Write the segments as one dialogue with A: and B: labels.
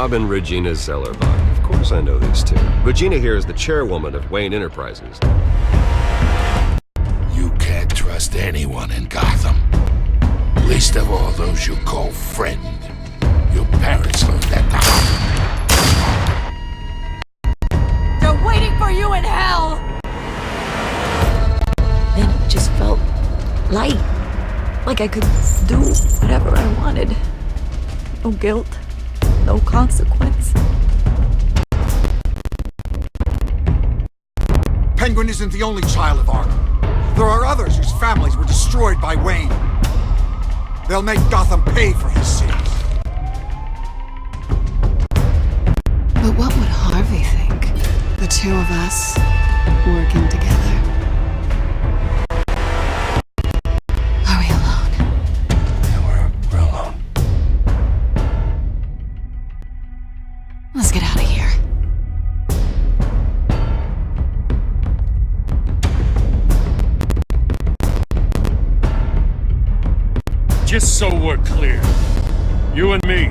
A: Robin Regina Zellerbach. Of course I know these two. Regina here is the chairwoman of Wayne Enterprises.
B: You can't trust anyone in Gotham. Least of all those you call friend. Your parents learned that
C: They're waiting for you in hell! Then it just felt light. Like I could do whatever I wanted. No guilt, no consequence.
D: Penguin isn't the only child of Arkham. There are others whose families were destroyed by Wayne. They'll make Gotham pay for his sins.
E: But what would Harvey think? The two of us working together. Are we alone?
B: Yeah, we're alone.
E: Let's get out of here.
F: Just so we're clear, you and me,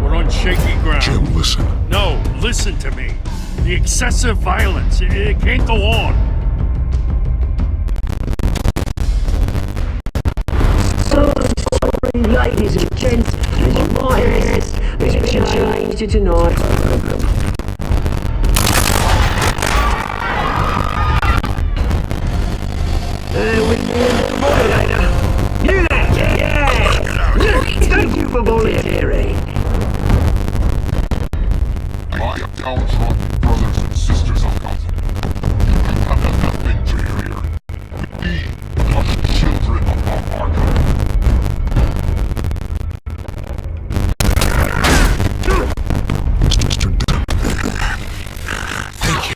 F: we're on shaky ground.
B: Jim, listen.
F: No, listen to me. The excessive violence, it can't go on.
G: Ladies and gents, my ass has changed tonight. We need a moderator. Thank you for volunteering.
B: My downtrodden brothers and sisters of Gotham, you have nothing to fear. We are the children of Arkham. Mr. Thank you.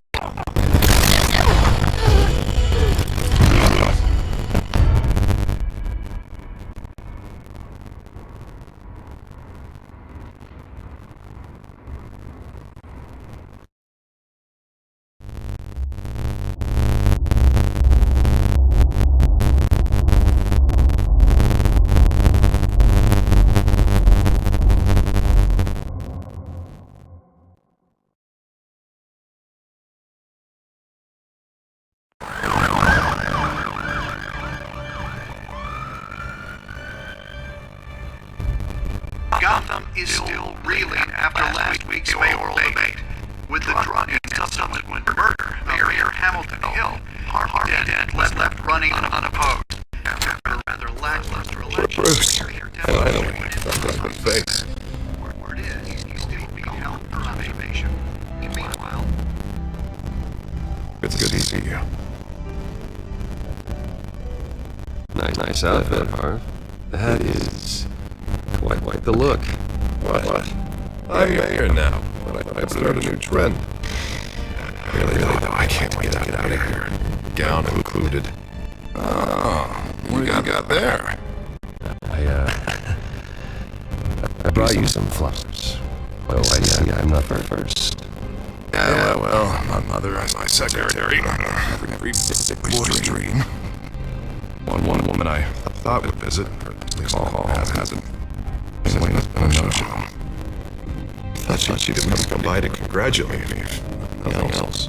H: Gotham is still reeling after last week's mayoral debate. With the drug and subsequent murder, Mayor Hamilton Hill, Harvey Dent left running unopposed. After a rather lackluster election,
B: Finally, something to face.
H: word is he's still being held for observation. Meanwhile,
B: It's good to see you.
A: Nice outfit, Harv. That is quite the look.
B: What? I'm mayor now, but I've started a new trend. Really though, I can't wait to get out of here. Gown included. Oh, what do you got there?
A: I brought you some flowers. Oh, I'm not first.
B: Yeah, well, my mother and my secretary. Every boy's dream. One woman I thought would visit, or at least all hasn't. Wayne has been a no-show. Thought she didn't come by to congratulate me, if nothing else.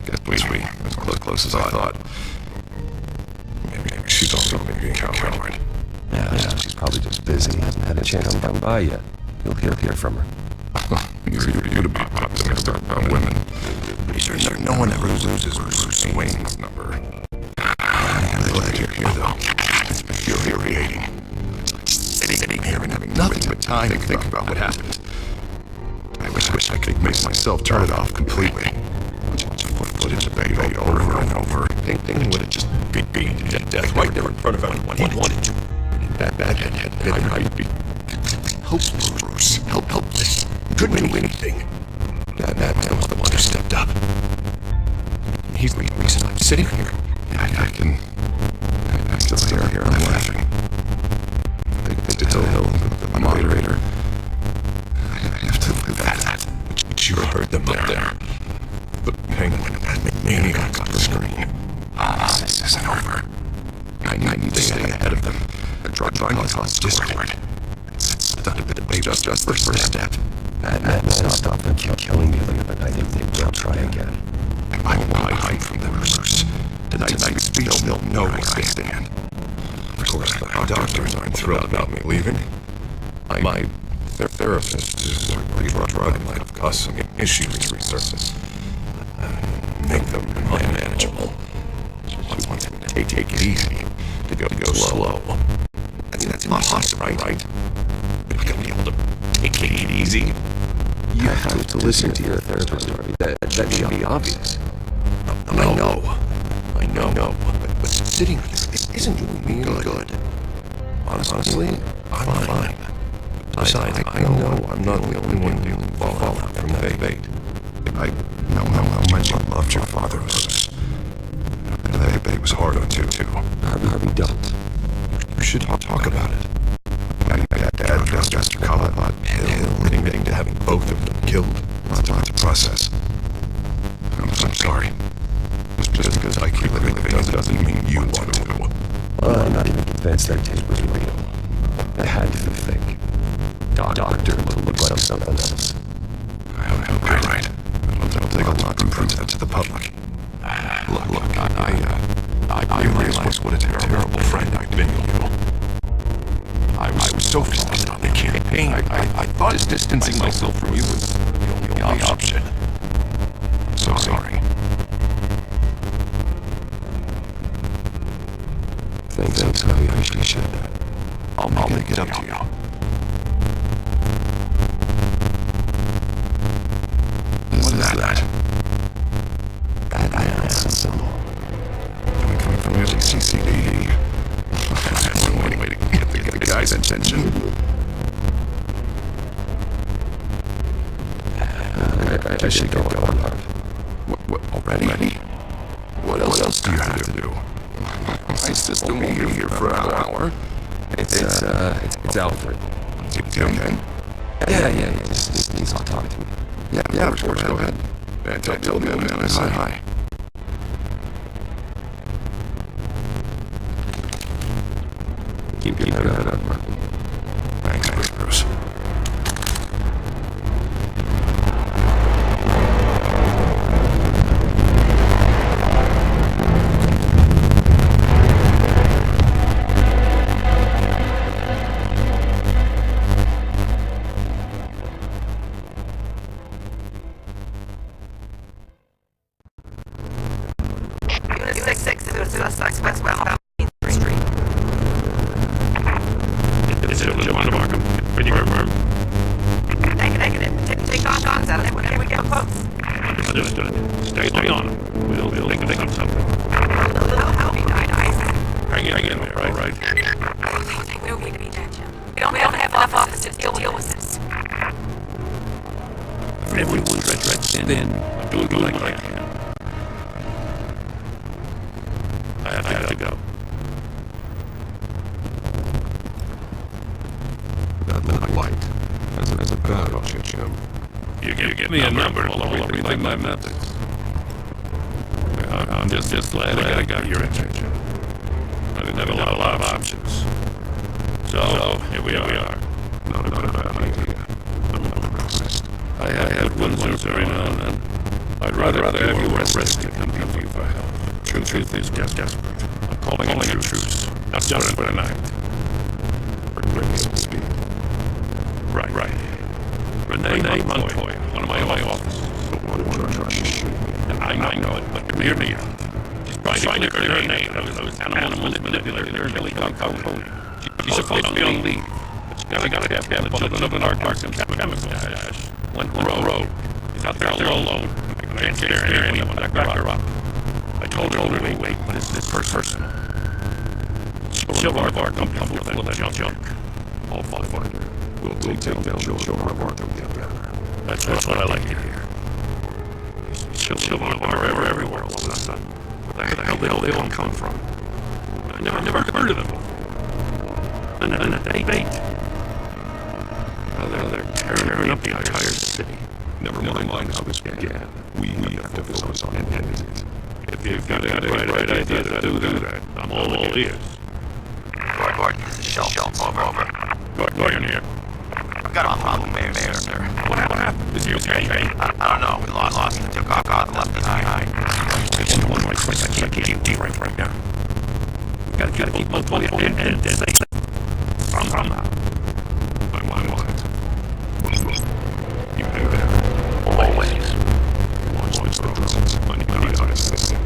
B: Guess we as close as I thought. Maybe she's also being a coward.
A: Yeah, she's probably just busy. Hasn't had a chance to come by yet. You'll hear from her.
B: Easy for you to be optimistic about women. Pretty sure no one ever loses Bruce Wayne's number. I'm glad you're here, though. It's infuriating. Sitting here and having nothing but time to think about what happened. I wish I could make myself turn it off completely. Watch footage of debate over and over. Thing would have just beat to death right there in front of everyone he wanted to. That head, I'd be hopeless, Bruce. Helpless. Couldn't do anything. That man was the one who stepped up. He's the reason I'm sitting here. I still hear him laughing. To Telltale, the moderator. I have to live that. But you heard them up there. The Penguin and Maniac on the screen. This isn't over. I need to stay ahead of them. They're trying to cause discord. It's done it, but just the first step.
A: Matt, stop them killing me, but I think they'll try again.
B: I won't hide from them, Bruce. Tonight's speech, they'll know where I stand. Of course, our doctors aren't thrilled about me leaving. My therapist is worried drug might have caused some issues resurface. Make them unmanageable. She wants me to take it easy, to go slow. That's impossible, right? You're not gonna be able to take it easy.
A: You have to listen to your therapist, Harvey. That should be obvious.
B: I know. But sitting with this isn't doing me any good. Honestly, I'm fine. Besides, I know I'm not the only one dealing with fallout from that fate. I know how much you loved your father, Bruce. That was hard on you, too.
A: Harvey, don't.
B: You should talk about it. Dad just to call it admitting to having both of them killed. It's hard to process. I'm sorry. Just because I keep living doesn't mean you want to.
A: Well, I'm not even convinced that tape was real. I had to think. Doctor to look like something else.
B: Right. It'll take a lot to prove that to the public. Look, I realize what a terrible friend I've been to you. I was so focused on the campaign, I thought distancing myself from you was the only option. I'm so sorry.
A: Thanks, Harvey. I appreciate that.
B: I'll make it up to you. What is that?
A: Batman symbol.
B: Coming from the CCD. That's one way to get the guy's attention.
A: I should go on, Harv.
B: What, already? What else do you have to do? My system will be here for an hour.
A: It's Alfred.
B: Is he okay?
A: Yeah. He's not talking to me.
B: Yeah, of course, go ahead. Tell me I said hi.
A: Keep your head up, Harvey.
B: Thanks, Bruce.
F: Just glad I got your attention. I didn't have a lot of options. So, here we are. Not a bad idea. I'm impressed. I had one very now and then. I'd rather have you arrested than come to you for help. Truth is desperate. I'm calling a truce. Not just for tonight. Bring me some speed. Right. Renee Montoya, one of my officers. I know it, but hear me out. Trying to clear her name. Those animals manipulated her killing Falcone. She's supposed to be on leave. But she gotta have the children of an arc and camouflage. Went road. She's out there alone. I can't scare anyone to back her up. I told her to wait, but it's this person. She'll our company full of that junk. I'll find her. We'll take down she'll our bar together. That's what I like to hear. She'll our everywhere all of a sudden. Where the hell they all come from? I never heard of them before. And they bait. They're tearing up the entire city. Never mind how this began. We have to focus on it. If you've got a right idea to do that, I'm all ears.
H: Gordon, this is Shelf. Over.
F: Gordon here.
B: got a problem there, sir.
F: What happened? Is he okay?
B: I don't know. We lost him. Took off, got left behind.
F: It's one right place. I can't keep right now. We gotta keep on going and say from my mind. You do that. Always. Watch the drones. Money out of system.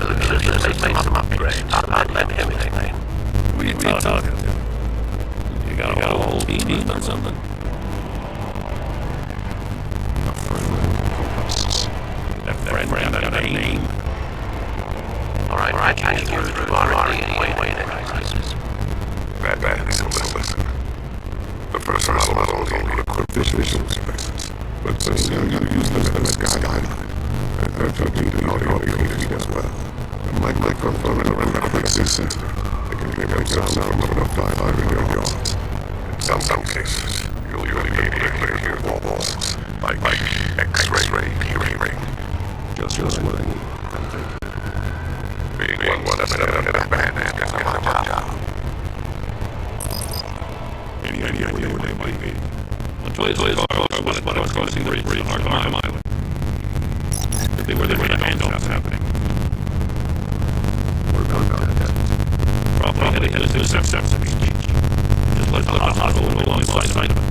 F: Let's make some upgrades. I'll let everything. What are you talking about? You got a whole team or something? A friend got a name. Alright, I can't get through already anyway.
B: Bad, listen. The first model only equipped visuals, but now you use them as a guideline. They're talking to the audio feed as well. The microphone and a quick system. They can make sound from about 500 yards. In some cases, you'll even be able to hear walls, like X-ray hearing. Just what I need. Being one of a band is my job. Any idea where they might be? The toys I was crossing the bridge on Arkham Island. Could be where the handoff's happening. What about that? Probably headed to the septic exchange. Just let the hospital go alongside of it.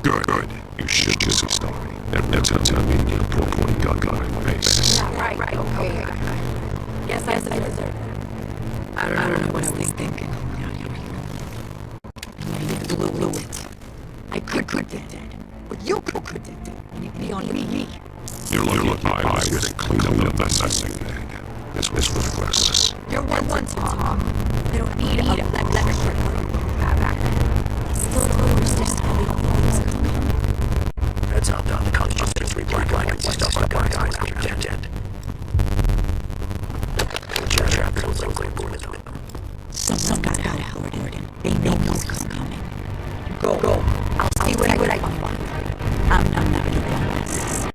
B: Good. You should just be sorry. That's how tell me you poor gun in my face.
C: Right, okay. Yes, I deserve it. I don't know what I was thinking. You blew it. I could have dead. But you could have dead. Me on me.
B: You're lucky I was clean up the messing thing. This was reckless.
C: You're one, Tom. They don't need a electric still understand how the always come.
A: That's how the consciousness black and stuff like guys when you're dead.
C: Someone got out Howard and they know what's coming. Go. I'll see what I can find. I'm not giving up this.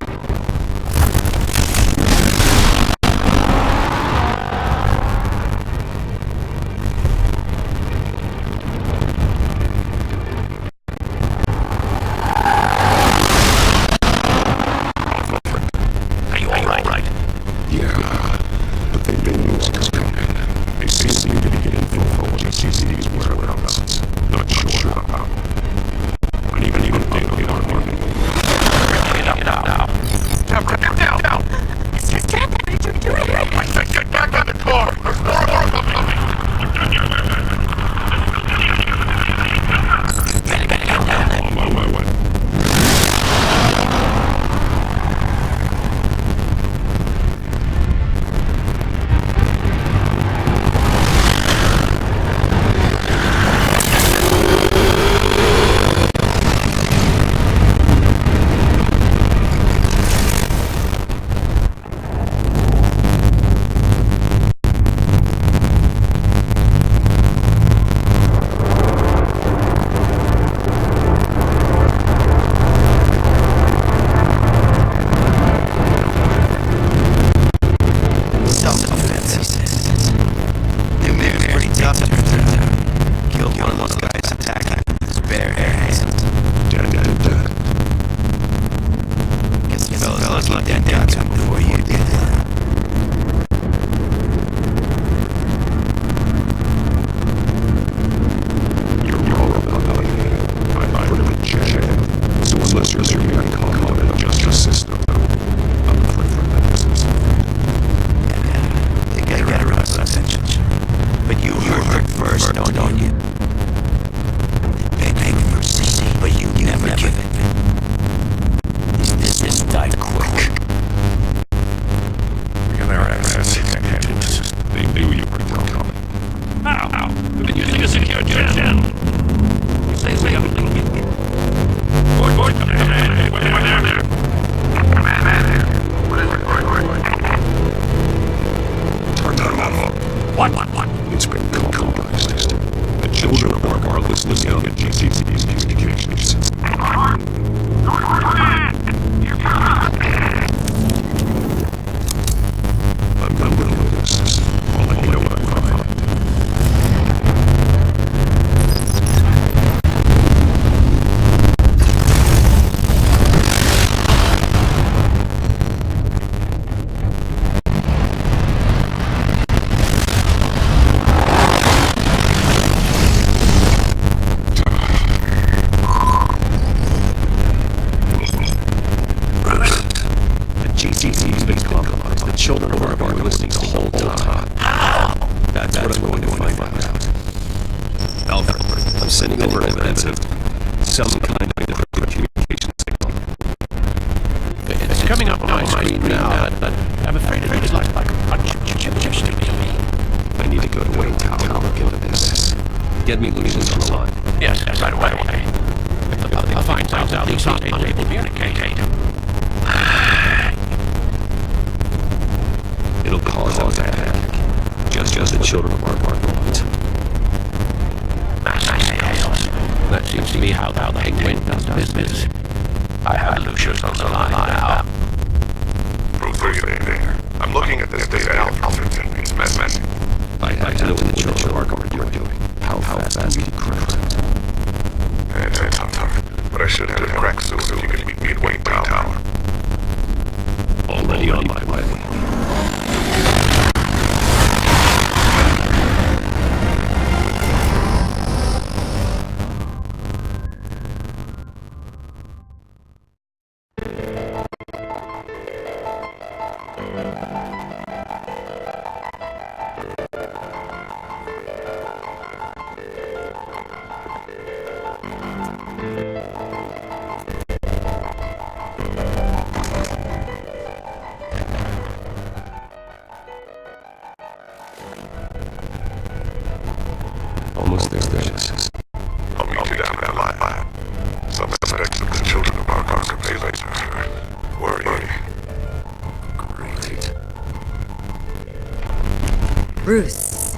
C: Bruce,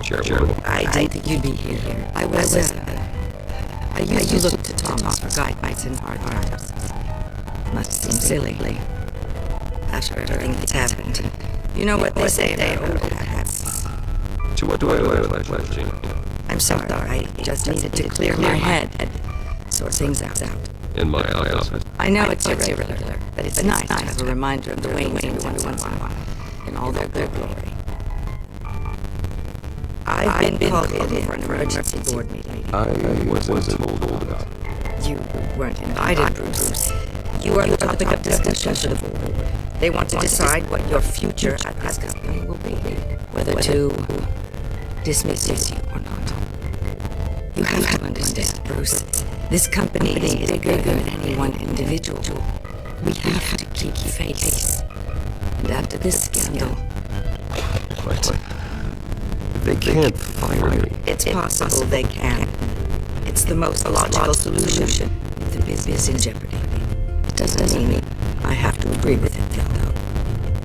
A: Sure.
C: I didn't think you'd be here. I used to look to Thomas for guidance in hard times. Must seem silly. After everything that's happened. You know what they say about old hats.
A: To what do I owe you, Regina?
C: I'm sorry, I just needed to clear my head. Sort things out.
A: In my office.
C: I know it's irregular, but it's nice to have a reminder of the Waynes every once in a while, in all their glory. I've been called in for an emergency board meeting.
A: I wasn't told about it.
C: You weren't invited, Bruce. You are the topic of discussion for the board. They want to decide what your future at this company will be, whether to dismiss you or not. You have to understand, Bruce. This company is bigger than any one individual. We have to keep face. And after this scandal,
A: But they can't fire me.
C: it's possible they can. It's the most logical solution if the business is in jeopardy. It doesn't mean I have to agree with it, though.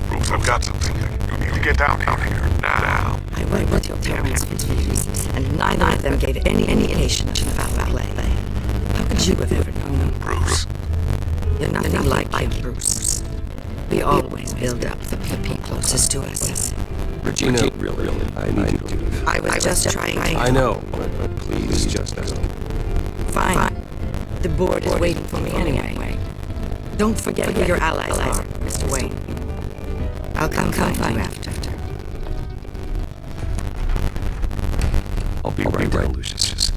B: Bruce, I've got something. You need to get down here now.
C: I went with your parents for 2 years, and neither of them gave any indication of foul play. How could you have ever known?
B: Bruce.
C: You're nothing like Bruce. We always build up the people closest to us.
A: Regina, really, I need you to leave.
C: I was just trying to...
A: I know, but please just don't.
C: Fine. The board is waiting for me anyway. Don't forget who your allies are, Mr. Wayne. I'll come find you after.
A: I'll be right down, Lucius.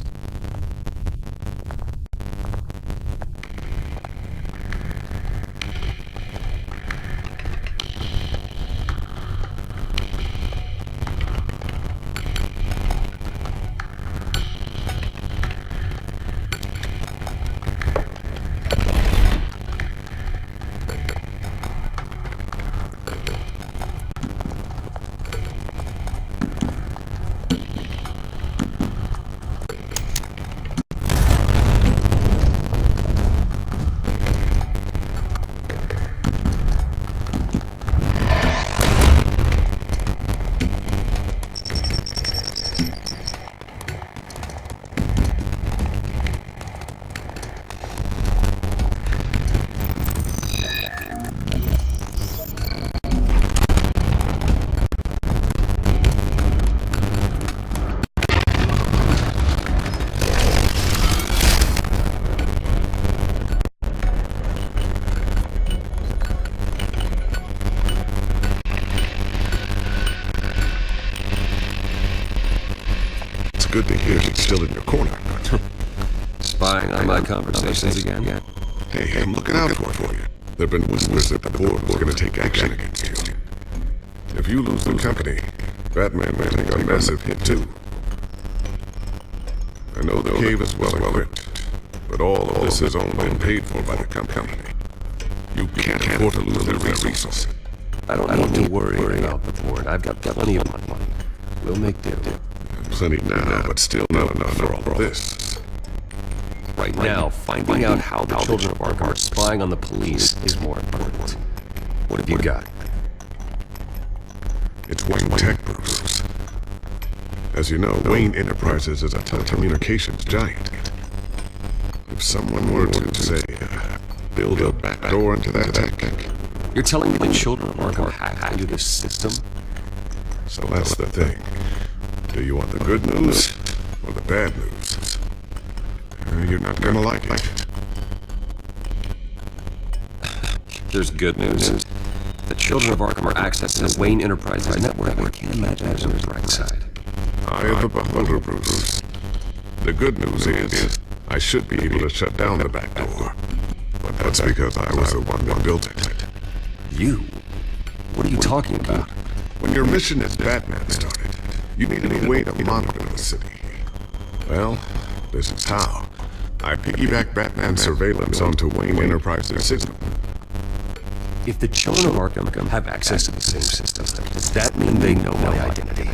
B: Good to hear she's still in your corner.
A: Spying on my conversations again?
B: Hey, I'm looking out for you. There've been whispers that the board was going to take action against you. If you lose the company, Batman may take a massive hit too. I know the cave is well equipped, but all of this is owned and paid for by the company. You can't afford to lose the resources.
A: I don't need to worry about the board. I've got plenty of money. We'll make do.
B: Plenty now, but still not enough for all of this.
A: Right now, finding out how the children of Arkham are spying on the police is more important. What have you got?
B: It's Wayne Tech, Bruce. As you know, Wayne Enterprises is a telecommunications giant. If someone were to, say, build a backdoor into that tech...
A: You're telling me the children of Arkham hacked into this system?
B: So that's the thing. Do you want the good news or the bad news? You're not gonna like it.
A: There's good news. The children of Arkham are accessing the Wayne Enterprises network. I can't imagine there's no bright side.
B: Eye of the beholder, Bruce. The good news is, I should be able to shut down the back door. But that's because I was the one that built it.
A: You? What are you talking about?
B: When your mission as Batman started, you needed a way to monitor the city. Well, this is how. I piggybacked Batman's surveillance onto Wayne Enterprises' system.
A: If the children of Arkham have access to the same system, does that mean they know my identity?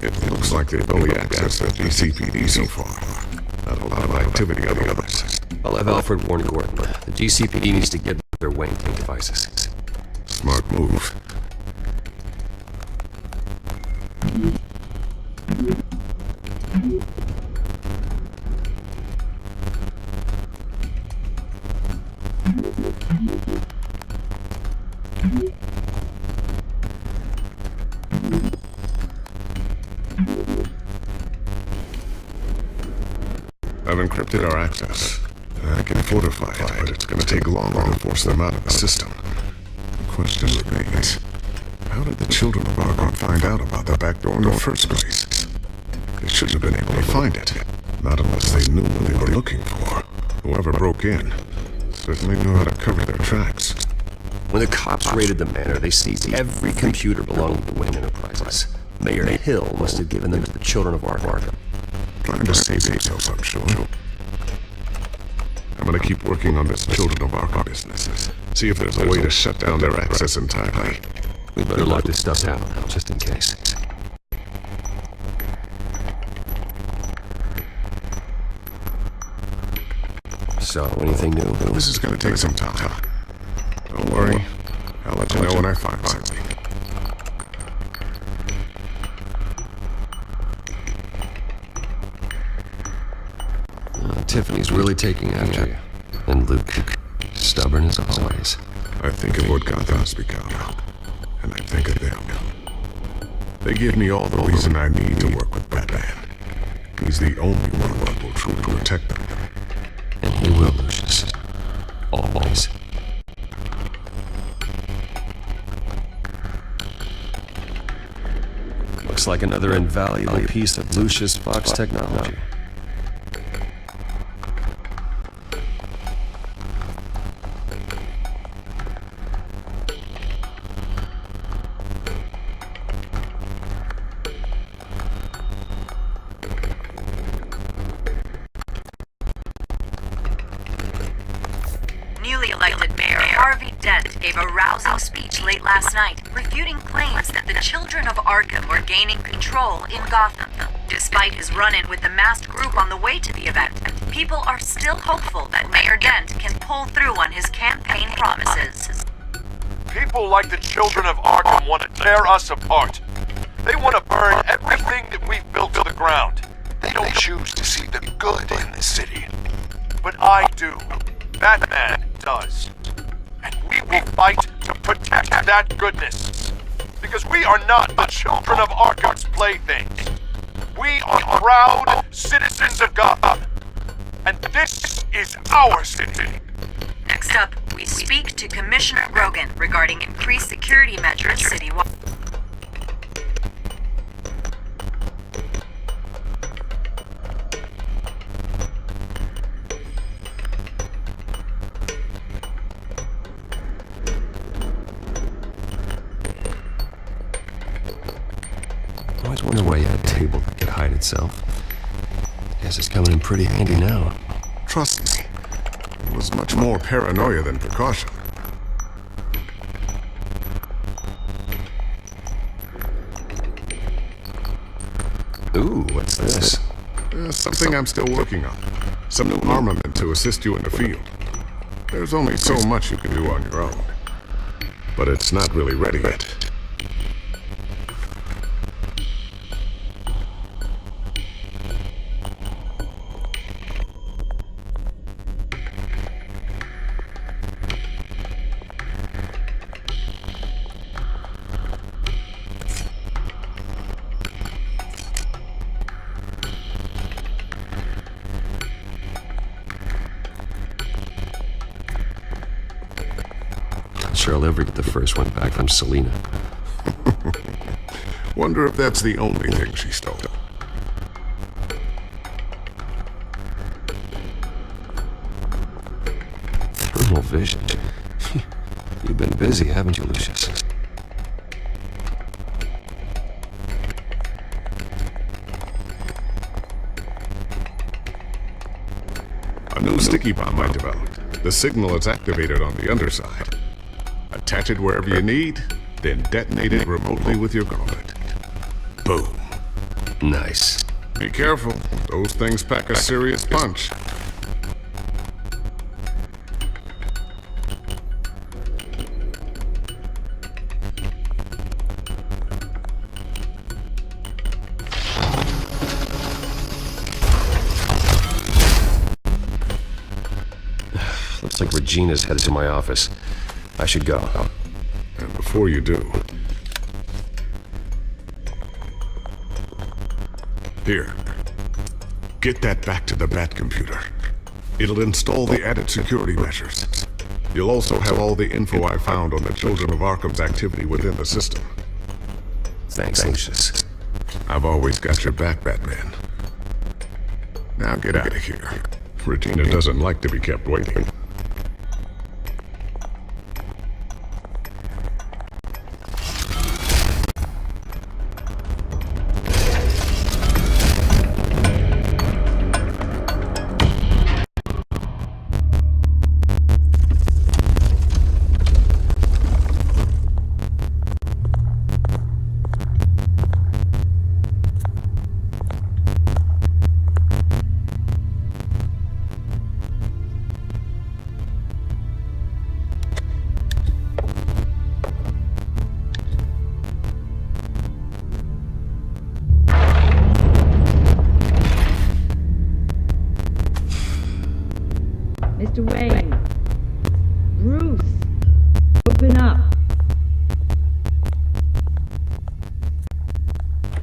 B: It looks like they've only accessed the GCPD so far. Not a lot of activity on the others.
A: I'll have Alfred warn Gordon. The GCPD needs to get their Wayne Tech devices.
B: Smart move. I've encrypted our access. I can fortify it, but it's going to take longer to force them out of the system. The question remains, how did the children of Arkham find out about the back door in the first place? They shouldn't have been able to find it. Not unless they knew what they were looking for. Whoever broke in certainly knew how to cover their tracks.
A: When the cops raided the manor, they seized every computer belonging to Wayne Enterprises. Mayor Hill must have given them to the children of Arkham.
B: Trying to save themselves, I'm sure. I'm gonna keep working on this Children of Arkham business. See if there's a way to shut down their access entirely.
A: We better lock this stuff down, just in case. So, anything new?
B: This is gonna take some time. Don't worry. I'll let you know when I find something.
A: Tiffany's really taking after you. And Luke, stubborn as always.
B: I think of what Gotham's become. And I think of them. They give me all the reason I need to work with Batman. He's the only one that will truly protect them.
A: And he will, Lucius. Always. Looks like another invaluable piece of Lucius Fox technology.
I: Newly elected Mayor Harvey Dent gave a rousing speech late last night, refuting claims that the children of Arkham were gaining control in Gotham. Despite his run-in with the masked group on the way to the event, people are still hopeful that Mayor Dent can pull through on his campaign promises.
J: People like the children of Arkham want to tear us apart. They want to burn everything that we've built to the ground. They don't choose to see the good in this city. But I do. Batman does. And we will fight to protect that goodness. Because we are not the children of Arkham's playthings. We are proud citizens of Gotham. And this is our city.
I: Next up, we speak to Commissioner Grogan regarding increased security measures citywide.
A: I always wonder why you had a table that could hide itself. Guess it's coming in pretty handy now.
B: Trust me, it was much more paranoia than precaution.
A: Ooh, what's this?
B: Something I'm still working on. Some new armament to assist you in the field. There's only so much you can do on your own. But it's not really ready yet.
A: Sure I'll ever get the first one back from Selina.
B: Wonder if that's the only thing she stole.
A: Thermal vision. You've been busy, haven't you, Lucius?
B: A new sticky bomb I developed. The signal is activated on the underside. Attach it wherever you need, then detonate it remotely with your gauntlet. Boom.
A: Nice.
B: Be careful. Those things pack a serious punch.
A: Looks like we're Regina's headed to my office. I should go.
B: And before you do... Here. Get that back to the Bat computer. It'll install the added security measures. You'll also have all the info I found on the Children of Arkham's activity within the system.
A: Thanks, Lucius.
B: I've always got your back, Batman. Now get out of here. Regina doesn't like to be kept waiting.
K: Mr. Wayne. Bruce. Open up.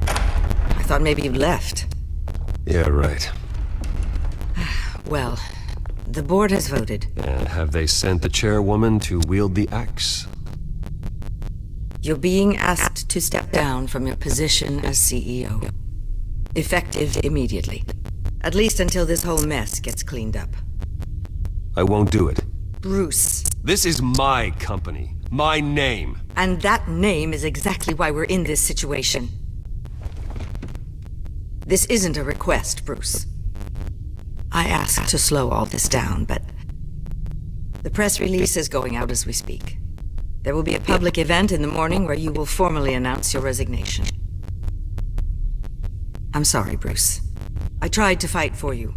C: I thought maybe you'd left.
A: Yeah, right.
C: Well, the board has voted.
A: And have they sent the chairwoman to wield the axe?
C: You're being asked to step down from your position as CEO. Effective immediately. At least until this whole mess gets cleaned up.
A: I won't do it.
C: Bruce.
A: This is my company. My name.
C: And that name is exactly why we're in this situation. This isn't a request, Bruce. I asked to slow all this down, but the press release is going out as we speak. There will be a public event in the morning where you will formally announce your resignation. I'm sorry, Bruce. I tried to fight for you.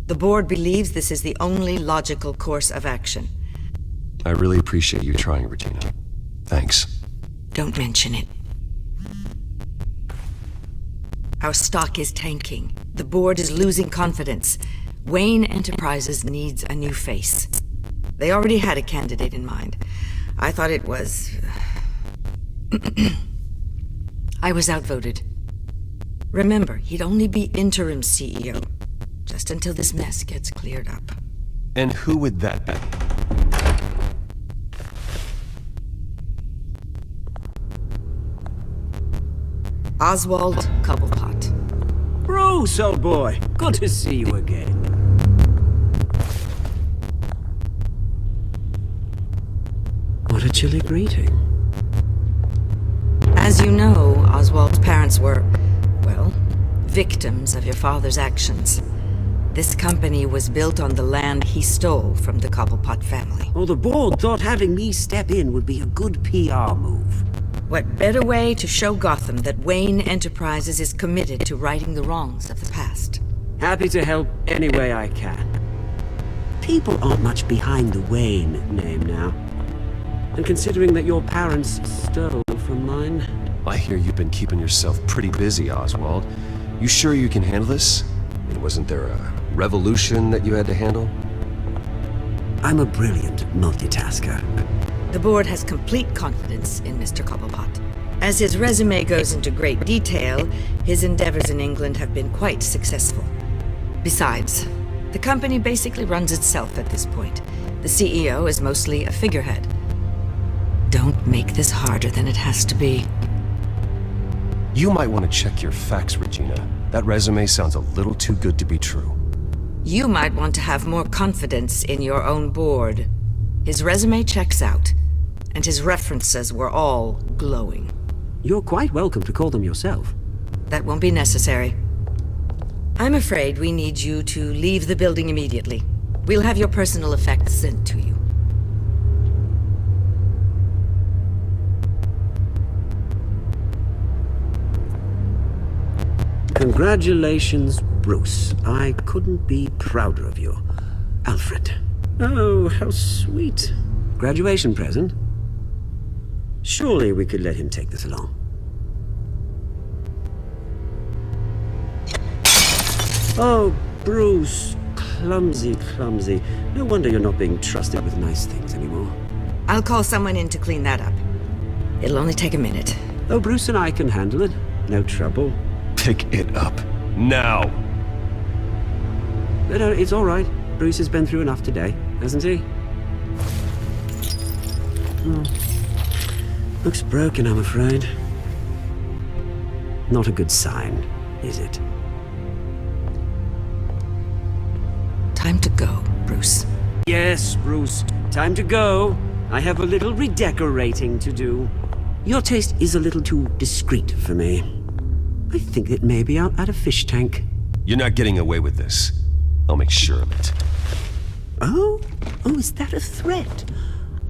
C: The board believes this is the only logical course of action.
A: I really appreciate you trying, Regina. Thanks.
C: Don't mention it. Our stock is tanking. The board is losing confidence. Wayne Enterprises needs a new face. They already had a candidate in mind. I thought it was... I was outvoted. Remember, he'd only be interim CEO. Just until this mess gets cleared up.
A: And who would that be?
C: Oswald Cobblepot.
L: Bruce, old boy. Good to see you again. What a chilly greeting.
C: As you know, Oswald's parents were, well, victims of your father's actions. This company was built on the land he stole from the Cobblepot family.
L: Well, the board thought having me step in would be a good PR move.
C: What better way to show Gotham that Wayne Enterprises is committed to righting the wrongs of the past?
L: Happy to help any way I can. People aren't much behind the Wayne name now. And considering that your parents stole from mine...
A: I hear you've been keeping yourself pretty busy, Oswald. You sure you can handle this? Wasn't there a revolution that you had to handle?
L: I'm a brilliant multitasker.
C: The board has complete confidence in Mr. Cobblepot. As his resume goes into great detail, his endeavors in England have been quite successful. Besides, the company basically runs itself at this point. The CEO is mostly a figurehead. Don't make this harder than it has to be.
A: You might want to check your facts, Regina. That resume sounds a little too good to be true.
C: You might want to have more confidence in your own board. His resume checks out, and his references were all glowing.
L: You're quite welcome to call them yourself.
C: That won't be necessary. I'm afraid we need you to leave the building immediately. We'll have your personal effects sent to you.
L: Congratulations, Bruce. I couldn't be prouder of you. Alfred. Oh, how sweet. Graduation present? Surely we could let him take this along. Oh, Bruce, clumsy, clumsy. No wonder you're not being trusted with nice things anymore.
C: I'll call someone in to clean that up. It'll only take a minute.
L: Oh, Bruce and I can handle it. No trouble.
A: Pick it up. Now!
L: No, it's all right. Bruce has been through enough today, hasn't he? Looks broken, I'm afraid. Not a good sign, is it?
C: Time to go, Bruce.
L: Yes, Bruce. Time to go. I have a little redecorating to do. Your taste is a little too discreet for me. I think that maybe I'll add a fish tank.
A: You're not getting away with this. I'll make sure of it.
L: Oh, is that a threat?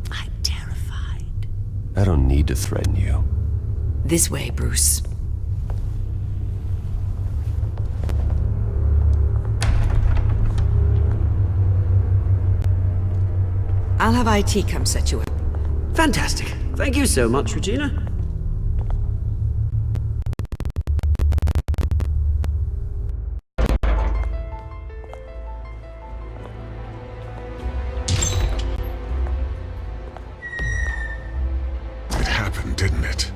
L: I'm terrified.
A: I don't need to threaten you.
C: This way, Bruce. I'll have IT come set you up.
L: Fantastic. Thank you so much, Regina.
B: It happened, didn't it?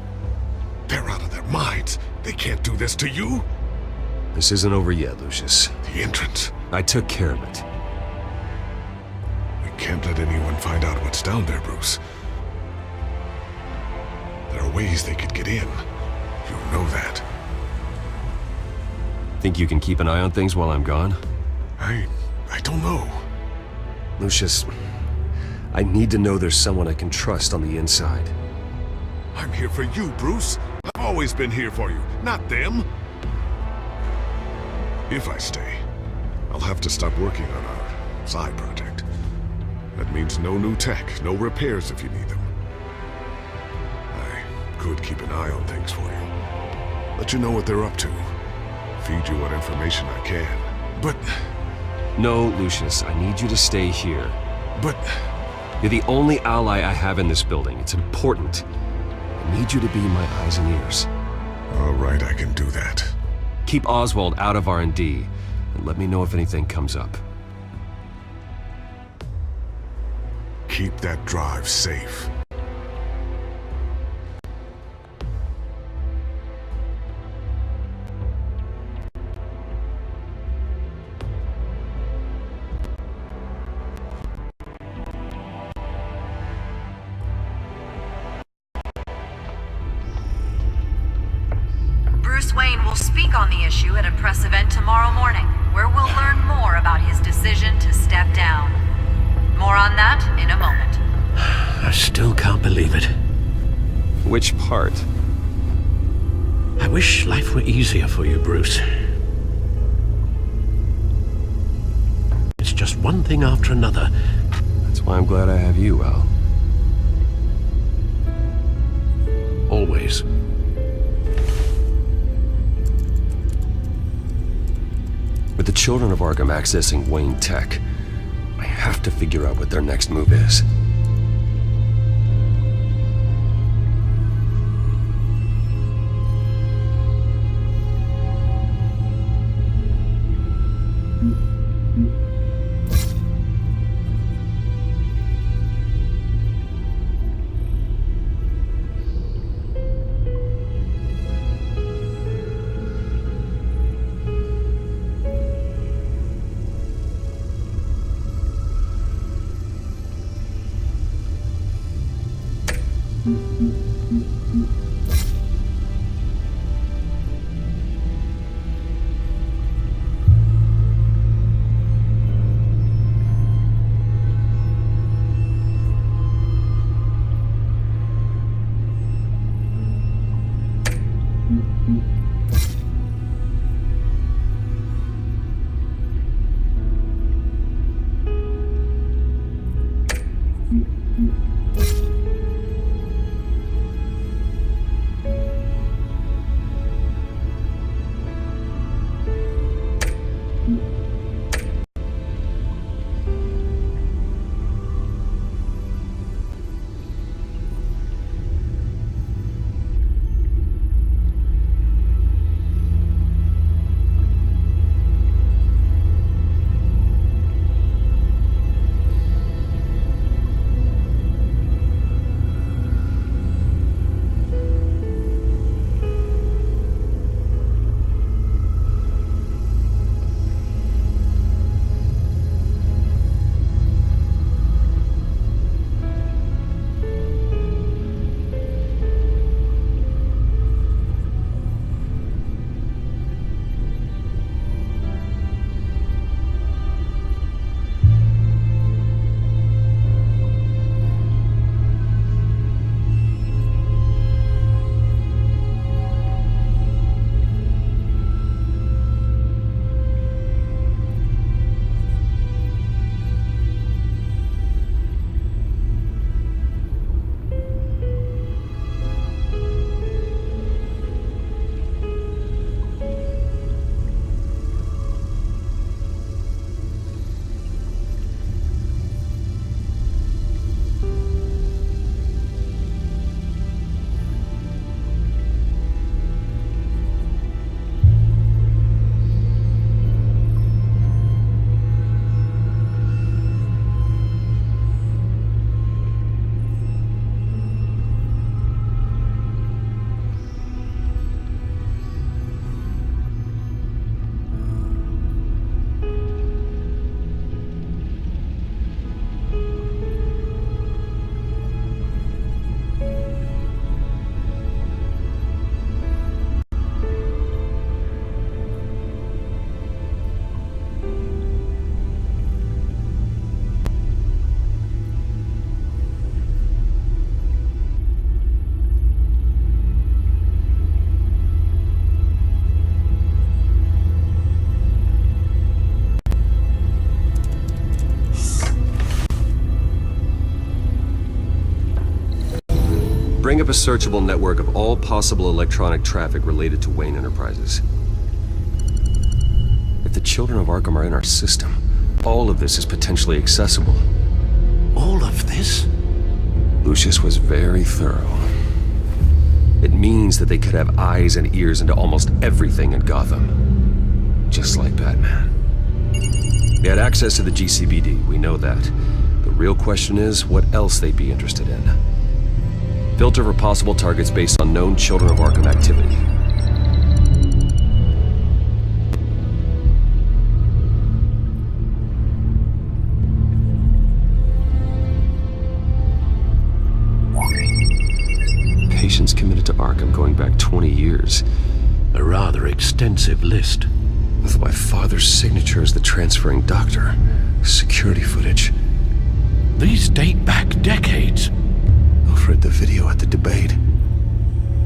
B: They're out of their minds. They can't do this to you.
A: This isn't over yet, Lucius.
B: The entrance.
A: I took care of it.
B: We can't let anyone find out what's down there, Bruce. There are ways they could get in. You know that.
A: Think you can keep an eye on things while I'm gone?
B: I don't know.
A: Lucius, I need to know there's someone I can trust on the inside.
B: I'm here for you, Bruce. I've always been here for you, not them. If I stay, I'll have to stop working on our side project. That means no new tech, no repairs if you need them. I could keep an eye on things for you. Let you know what they're up to. Feed you what information I can. But...
A: No, Lucius, I need you to stay here.
B: But...
A: You're the only ally I have in this building. It's important. I need you to be my eyes and ears.
B: All right, I can do that.
A: Keep Oswald out of R&D, and let me know if anything comes up.
B: Keep that drive safe.
I: Bruce Wayne will speak on the issue at a press event tomorrow morning, where we'll learn more about his decision to step down. More on that in a moment.
M: I still can't believe it.
A: Which part?
M: I wish life were easier for you, Bruce. It's just one thing after another.
A: That's why I'm glad I have you, Al.
M: Always.
A: With the children of Arkham accessing Wayne Tech, I have to figure out what their next move is. bring up a searchable network of all possible electronic traffic related to Wayne Enterprises. If the children of Arkham are in our system, all of this is potentially accessible.
M: All of this?
A: Lucius was very thorough. It means that they could have eyes and ears into almost everything in Gotham. Just like Batman. They had access to the GCPD, we know that. The real question is, what else they'd be interested in. Filter for possible targets based on known Children of Arkham activity. Patients committed to Arkham going back 20 years.
M: A rather extensive list.
A: With my father's signature as the transferring doctor. Security footage.
M: These date back decades.
A: Alfred, the video at the debate.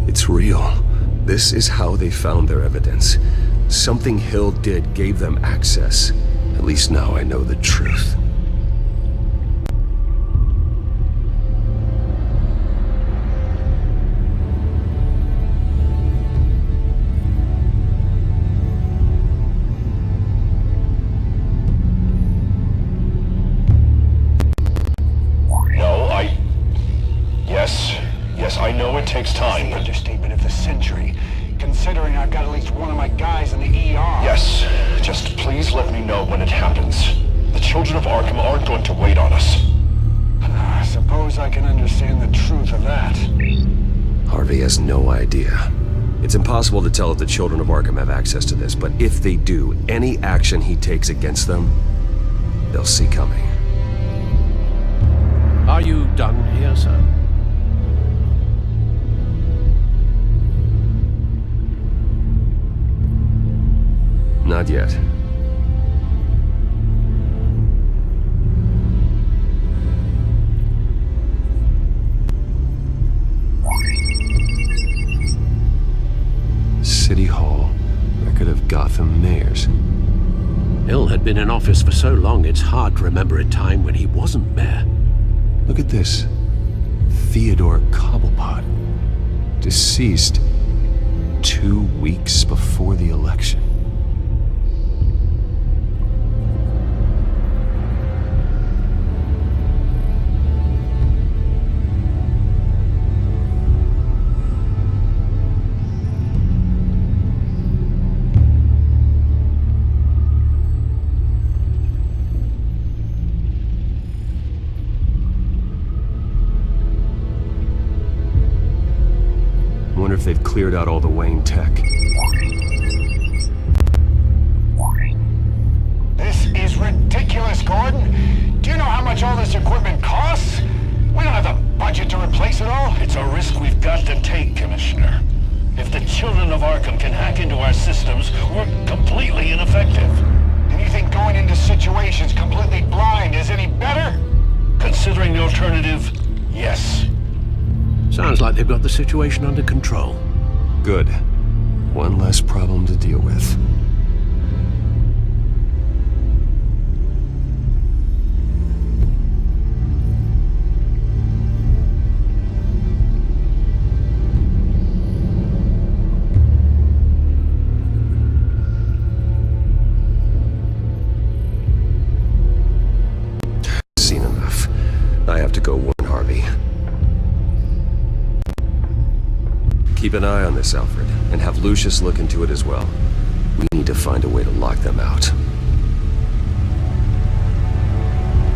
A: It's real. This is how they found their evidence. Something Hill did gave them access. At least now I know the truth.
J: I know it takes time.
N: That's the understatement of the century, considering I've got at least one of my guys in the ER.
J: Yes, just please let me know when it happens. The children of Arkham aren't going to wait on us.
N: I suppose I can understand the truth of that.
A: Harvey has no idea. It's impossible to tell if the children of Arkham have access to this, but if they do, any action he takes against them, they'll see coming.
M: Are you done here, sir?
A: Not yet. City Hall. Record of Gotham mayors.
M: Hill had been in office for so long, it's hard to remember a time when he wasn't mayor.
A: Look at this. Theodore Cobblepot. Deceased 2 weeks before the election. I wonder if they've cleared out all the Wayne tech.
N: This is ridiculous, Gordon. Do you know how much all this equipment costs? We don't have the budget to replace it all.
J: It's a risk we've got to take, Commissioner. If the children of Arkham can hack into our systems, we're completely ineffective.
N: And you think going into situations completely blind is any better?
J: Considering the alternative, yes.
M: Sounds like they've got the situation under control.
A: Good. One less problem to deal with. Seen enough. I have to go warn Harvey. Keep an eye on this, Alfred, and have Lucius look into it as well. We need to find a way to lock them out.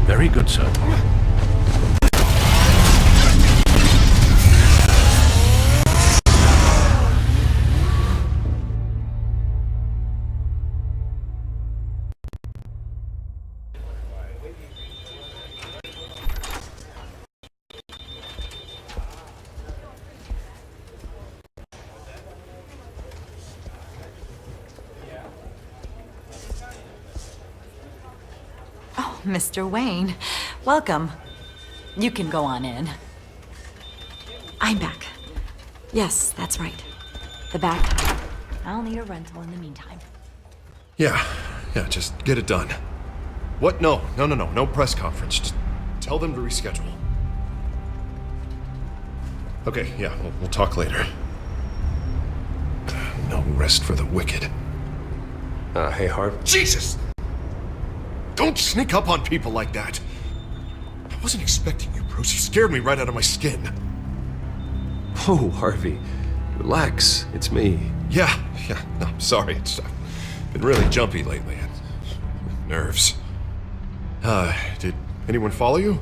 M: Very good, sir.
I: Mr. Wayne, welcome. You can go on in.
C: I'm back. Yes, that's right. The back.
I: I'll need a rental in the meantime.
B: Yeah, just get it done. What? No press conference. Just tell them to reschedule. Okay, yeah, we'll talk later. No rest for the wicked.
A: Hey, Harv.
B: Jesus! Don't sneak up on people like that. I wasn't expecting you, Bruce. You scared me right out of my skin.
A: Oh, Harvey. Relax. It's me.
B: Yeah, no, I'm sorry. I've been really jumpy lately. Nerves. Did anyone follow you?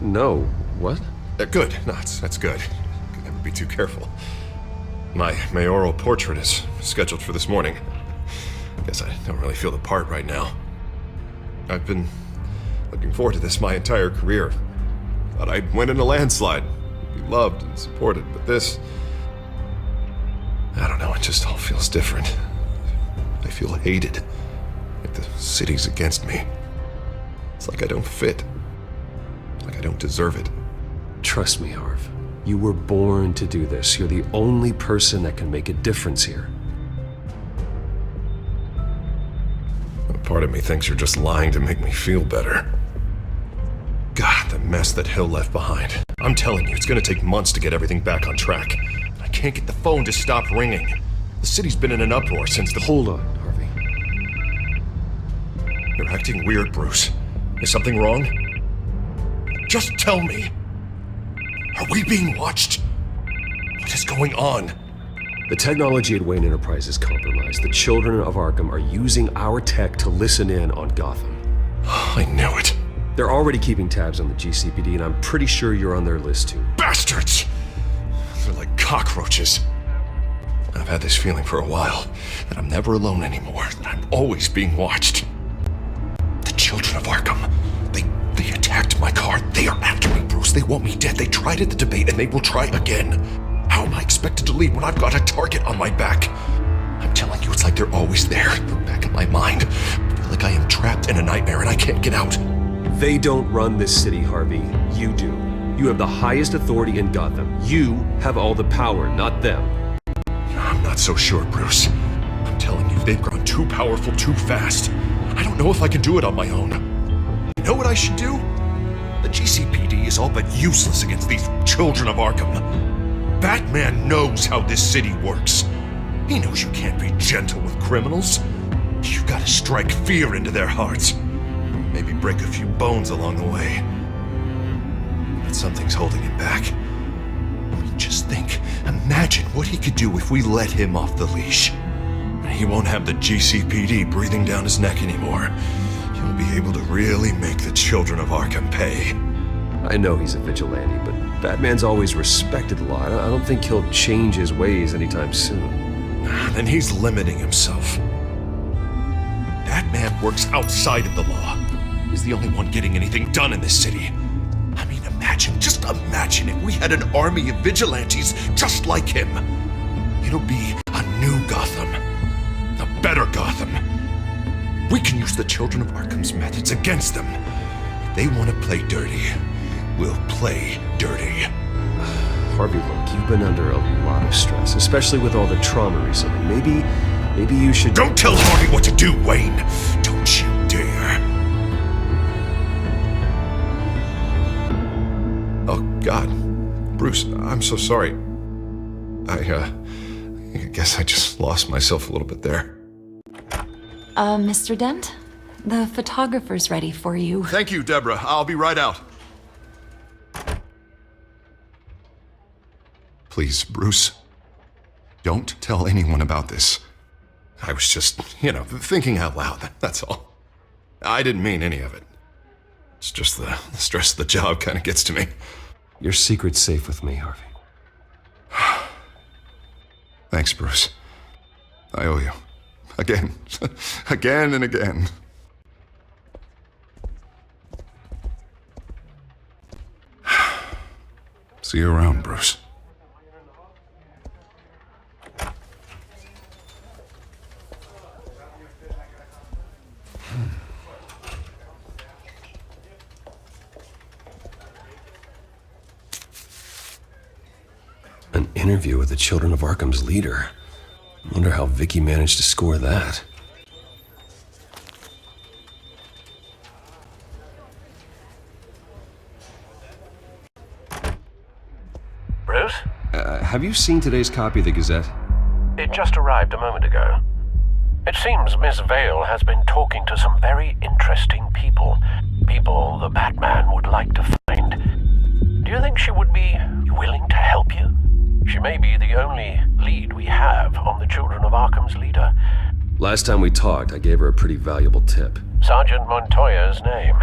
A: No. What?
B: Good. No, that's good. Could never be too careful. My mayoral portrait is scheduled for this morning. Guess I don't really feel the part right now. I've been looking forward to this my entire career. Thought I'd win in a landslide, be loved and supported, but this... I don't know, it just all feels different. I feel hated. Like the city's against me. It's like I don't fit. Like I don't deserve it.
A: Trust me, Harv. You were born to do this. You're the only person that can make a difference here.
B: A part of me thinks you're just lying to make me feel better. God, the mess that Hill left behind. I'm telling you, it's gonna take months to get everything back on track. I can't get the phone to stop ringing. The city's been in an uproar since the...
A: Hold on, Harvey.
B: You're acting weird, Bruce. Is something wrong? Just tell me. Are we being watched? What is going on?
A: The technology at Wayne Enterprise is compromised. The children of Arkham are using our tech to listen in on Gotham.
B: I knew it.
A: They're already keeping tabs on the GCPD, and I'm pretty sure you're on their list too.
B: Bastards! They're like cockroaches. I've had this feeling for a while, that I'm never alone anymore, that I'm always being watched. The children of Arkham, they attacked my car. They are after me, Bruce. They want me dead. They tried at the debate, and they will try again. How am I expected to leave when I've got a target on my back? I'm telling you, it's like they're always there, back in my mind. I feel like I am trapped in a nightmare and I can't get out.
A: They don't run this city, Harvey. You do. You have the highest authority in Gotham. You have all the power, not them.
B: I'm not so sure, Bruce. I'm telling you, they've grown too powerful too fast. I don't know if I can do it on my own. You know what I should do? The GCPD is all but useless against these children of Arkham. Batman knows how this city works. He knows you can't be gentle with criminals. You've got to strike fear into their hearts. Maybe break a few bones along the way. But something's holding him back. I mean, just think. Imagine what he could do if we let him off the leash. He won't have the GCPD breathing down his neck anymore. He'll be able to really make the children of Arkham pay.
A: I know he's a vigilante, but Batman's always respected the law. I don't think he'll change his ways anytime soon.
B: Then he's limiting himself. Batman works outside of the law. He's the only one getting anything done in this city. I mean, just imagine if we had an army of vigilantes just like him. It'll be a new Gotham. A better Gotham. We can use the children of Arkham's methods against them. If they want to play dirty, we'll play dirty.
A: Harvey, look, you've been under a lot of stress, especially with all the trauma recently. Maybe you should...
B: Don't tell Harvey what to do, Wayne! Don't you dare! Oh, God. Bruce, I'm so sorry. I guess I just lost myself a little bit there.
O: Mr. Dent? The photographer's ready for you.
B: Thank you, Deborah. I'll be right out. Please, Bruce, don't tell anyone about this. I was just, thinking out loud, that's all. I didn't mean any of it. It's just the stress of the job kind of gets to me.
A: Your secret's safe with me, Harvey.
B: Thanks, Bruce. I owe you. Again. Again and again. See you around, Bruce.
A: An interview with the Children of Arkham's leader. Wonder how Vicky managed to score that.
P: Bruce?
A: Have you seen today's copy of the Gazette?
M: It just arrived a moment ago. It seems Miss Vale has been talking to some very interesting people. People the Batman would like to find. Do you think she would be willing to help you? She may be the only lead we have on the Children of Arkham's leader.
A: Last time we talked, I gave her a pretty valuable tip.
M: Sergeant Montoya's name.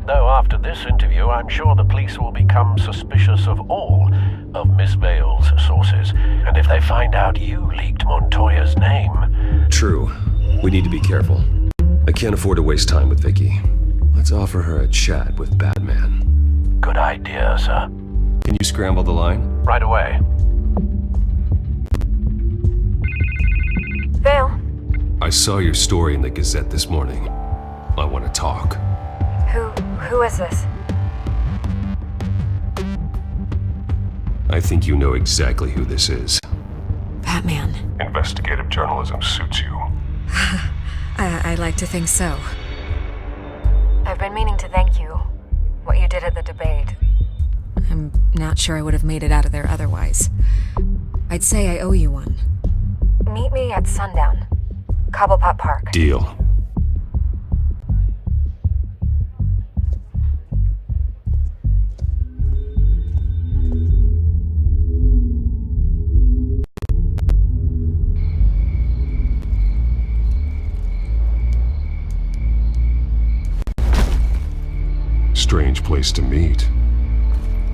M: Though after this interview, I'm sure the police will become suspicious of all of Miss Vale's sources. And if they find out you leaked Montoya's name...
A: True. We need to be careful. I can't afford to waste time with Vicky. Let's offer her a chat with Batman.
M: Good idea, sir.
A: Can you scramble the line?
M: Right away.
P: Vale?
A: I saw your story in the Gazette this morning. I want to talk.
P: Who is this?
A: I think you know exactly who this is.
C: Batman.
B: Investigative journalism suits you.
C: I'd like to think so.
P: I've been meaning to thank you. What you did at the debate.
C: I'm not sure I would have made it out of there otherwise. I'd say I owe you one.
P: Meet me at sundown. Cobblepot Park.
A: Deal. Strange place to meet.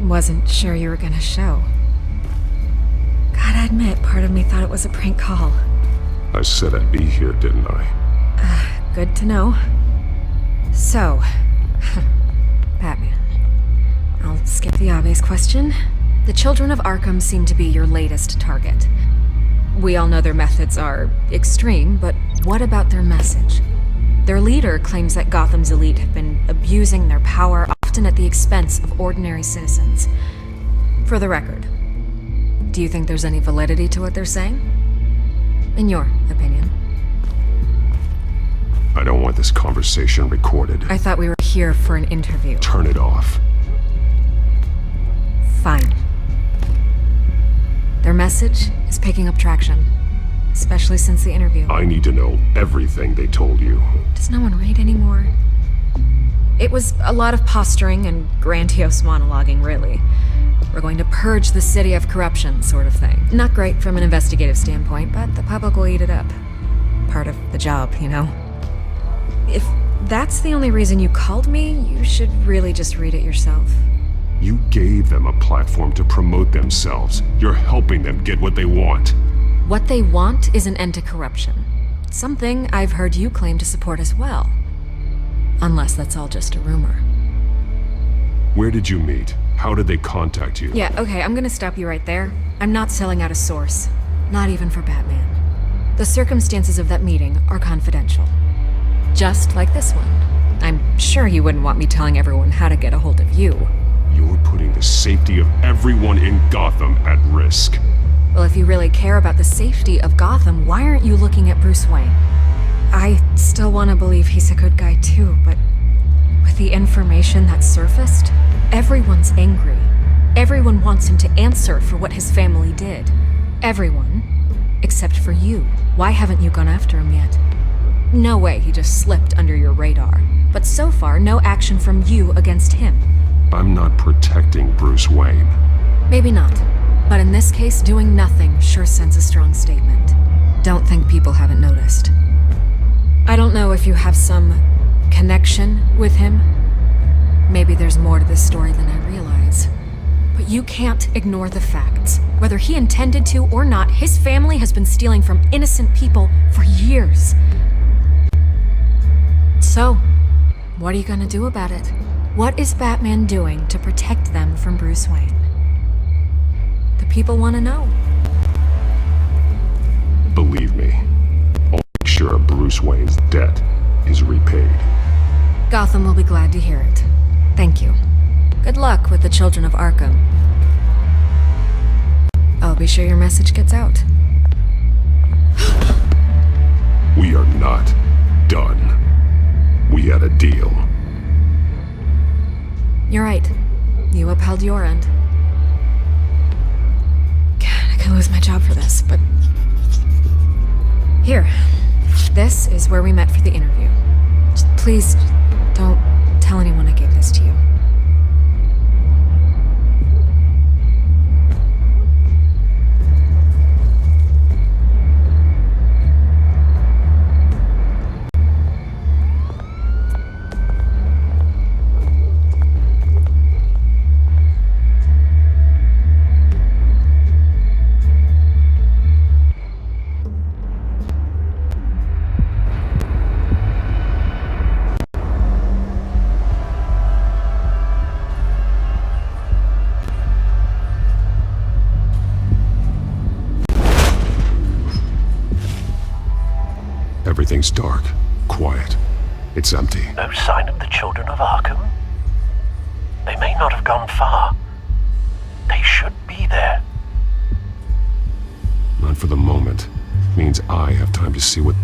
C: Wasn't sure you were gonna show. Gotta admit, part of me thought it was a prank call.
B: I said I'd be here, didn't I?
C: Good to know. So, Batman. I'll skip the obvious question. The Children of Arkham seem to be your latest target. We all know their methods are extreme, but what about their message? Their leader claims that Gotham's elite have been abusing their power, often at the expense of ordinary citizens. For the record, do you think there's any validity to what they're saying? In your opinion?
B: I don't want this conversation recorded.
C: I thought we were here for an interview.
B: Turn it off.
C: Fine. Their message is picking up traction, especially since the interview.
B: I need to know everything they told you.
C: Does no one read anymore? It was a lot of posturing and grandiose monologuing, really. We're going to purge the city of corruption, sort of thing. Not great from an investigative standpoint, but the public will eat it up. Part of the job, you know? If that's the only reason you called me, you should really just read it yourself.
B: You gave them a platform to promote themselves. You're helping them get what they want.
C: What they want is an end to corruption. Something I've heard you claim to support as well. Unless that's all just a rumor.
B: Where did you meet? How did they contact you?
C: Yeah, okay, I'm gonna stop you right there. I'm not selling out a source. Not even for Batman. The circumstances of that meeting are confidential. Just like this one. I'm sure you wouldn't want me telling everyone how to get a hold of you.
B: You're putting the safety of everyone in Gotham at risk.
C: Well, if you really care about the safety of Gotham, why aren't you looking at Bruce Wayne? I still want to believe he's a good guy too, but with the information that surfaced, everyone's angry. Everyone wants him to answer for what his family did. Everyone, except for you. Why haven't you gone after him yet? No way he just slipped under your radar. But so far, no action from you against him.
B: I'm not protecting Bruce Wayne.
C: Maybe not. But in this case, doing nothing sure sends a strong statement. Don't think people haven't noticed. I don't know if you have some connection with him. Maybe there's more to this story than I realize. But you can't ignore the facts. Whether he intended to or not, his family has been stealing from innocent people for years. So, what are you gonna do about it? What is Batman doing to protect them from Bruce Wayne? The people want to know.
B: Believe me, I'll make sure Bruce Wayne's debt is repaid.
C: Gotham will be glad to hear it. Thank you. Good luck with the Children of Arkham. I'll be sure your message gets out.
B: We are not done. We had a deal.
C: You're right. You upheld your end.
Q: may lose my job for this, but... Here. This is where we met for the interview. Just please, don't tell anyone I gave this to you.
B: Everything's dark, quiet. It's empty.
M: No sign of the children of Arkham? They may not have gone far. They should be there.
B: Not for the moment. Means I have time to see what